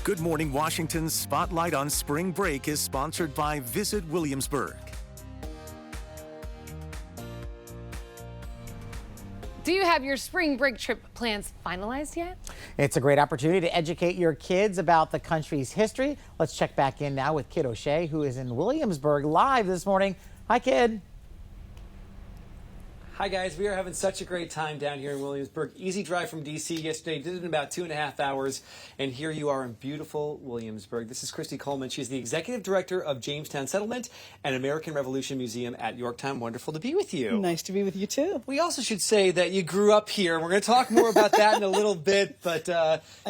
Good Morning Washington's Spotlight on Spring Break is sponsored by Visit Williamsburg. Do you have your spring break trip plans finalized yet? It's a great opportunity to educate your kids about the country's history. Let's check back in now with Kid O'Shea, who is in Williamsburg live this morning. Hi, Kid. Hi guys, we are having such a great time down here in Williamsburg. Easy drive from DC yesterday, did it in about 2.5 hours, and here you are in beautiful Williamsburg. This is Christy Coleman. She's the Executive Director of Jamestown Settlement and American Revolution Museum at Yorktown. Wonderful to be with you. Nice to be with you too. We also should say that you grew up here. We're going to talk more about that in a little bit, but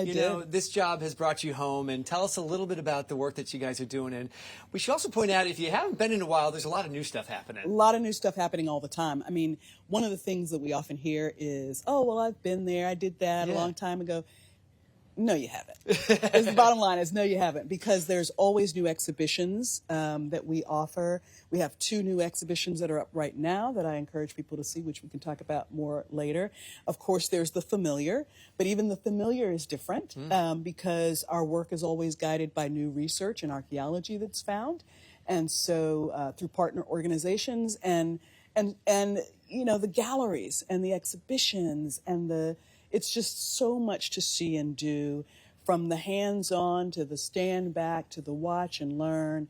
you know, this job has brought you home, and tell us a little bit about the work that you guys are doing. And we should also point out, if you haven't been in a while, there's a lot of new stuff happening. A lot of new stuff happening all the time. I mean, one of the things that we often hear is, oh, well, I've been there. I did that a long time ago. No, you haven't. The bottom line is no, you haven't, because there's always new exhibitions that we offer. We have 2 new exhibitions that are up right now that I encourage people to see, which we can talk about more later. Of course, there's the familiar, but even the familiar is different because our work is always guided by new research and archaeology that's found. And so through partner organizations and you know, the galleries and the exhibitions and it's just so much to see and do, from the hands-on to the stand back to the watch and learn.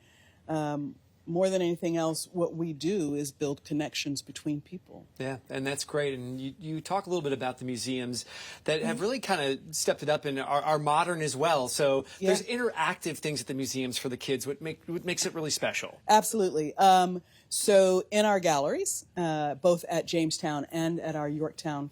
More than anything else, what we do is build connections between people. Yeah, and that's great. And you talk a little bit about the museums that have really kind of stepped it up and are modern as well. So there's interactive things at the museums for the kids, what makes it really special. Absolutely. So in our galleries, both at Jamestown and at our Yorktown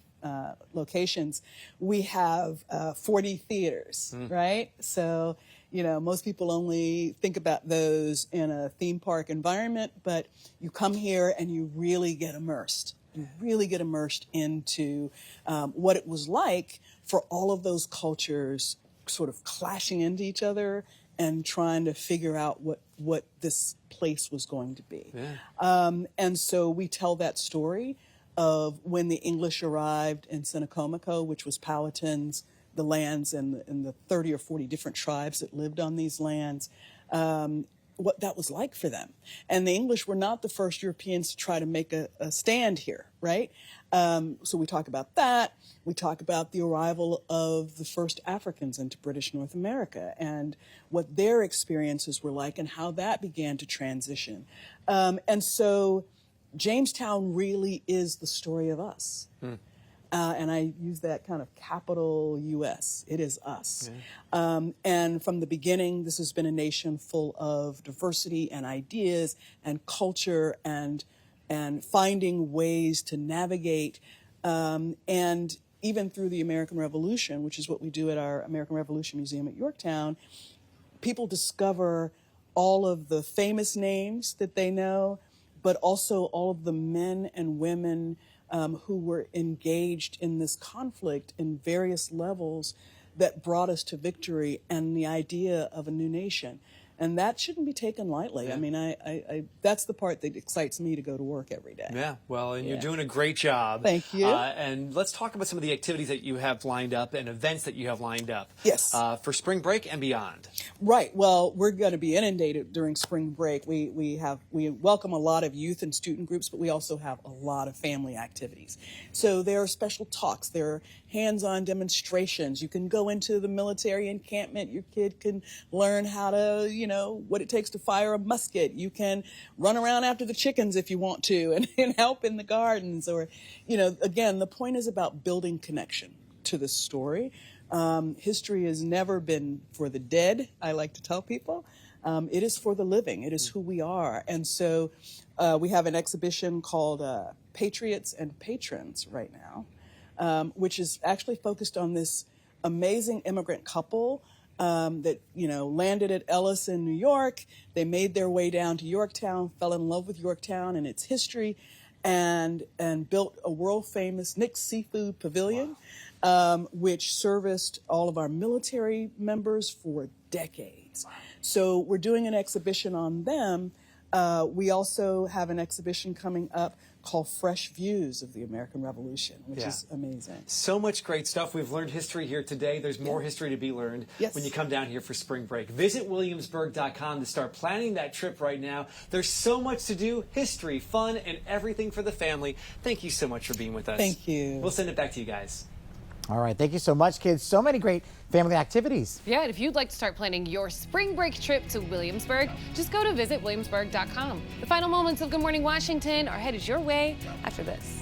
locations, we have 40 theaters, right? So, you know, most people only think about those in a theme park environment, but you come here and you really get immersed. You really get immersed into what it was like for all of those cultures sort of clashing into each other and trying to figure out what this place was going to be. And so we tell that story of when the English arrived in Senecomico, which was Powhatan's, the lands and the 30 or 40 different tribes that lived on these lands, what that was like for them. And the English were not the first Europeans to try to make a stand here, right? So we talk about that. We talk about the arrival of the first Africans into British North America and what their experiences were like and how that began to transition. And so Jamestown really is the story of us. And I use that kind of capital U.S. It is us. And from the beginning, this has been a nation full of diversity and ideas and culture and finding ways to navigate. And even through the American Revolution, which is what we do at our American Revolution Museum at Yorktown, people discover all of the famous names that they know, but also all of the men and women who were engaged in this conflict in various levels that brought us to victory and the idea of a new nation. And that shouldn't be taken lightly. I mean, I that's the part that excites me to go to work every day. Yeah, well, and you're doing a great job. Thank you. And let's talk about some of the activities that you have lined up and events that you have lined up. Yes. For spring break and beyond. Right. Well, we're going to be inundated during spring break. We welcome a lot of youth and student groups, but we also have a lot of family activities. So there are special talks. There are hands-on demonstrations. You can go into the military encampment. Your kid can learn how to, you know, what it takes to fire a musket. You can run around after the chickens if you want to and help in the gardens. Or, you know, again, the point is about building connection to this story. History has never been for the dead, I like to tell people. It is for the living. It is who we are. And so we have an exhibition called Patriots and Patrons right now, which is actually focused on this amazing immigrant couple that, you know, landed at Ellis in New York. They made their way down to Yorktown, fell in love with Yorktown and its history, and built a world-famous Nick's Seafood Pavilion, which serviced all of our military members for decades. So we're doing an exhibition on them. We also have an exhibition coming up called Fresh Views of the American Revolution, which Yeah. is amazing. So much great stuff. We've learned history here today. There's more Yeah. history to be learned Yes. when you come down here for spring break. Visit Williamsburg.com to start planning that trip right now. There's so much to do, history, fun, and everything for the family. Thank you so much for being with us. Thank you. We'll send it back to you guys. All right, thank you so much, kids. So many great family activities. Yeah, and if you'd like to start planning your spring break trip to Williamsburg, just go to visitwilliamsburg.com. The final moments of Good Morning Washington are headed your way after this.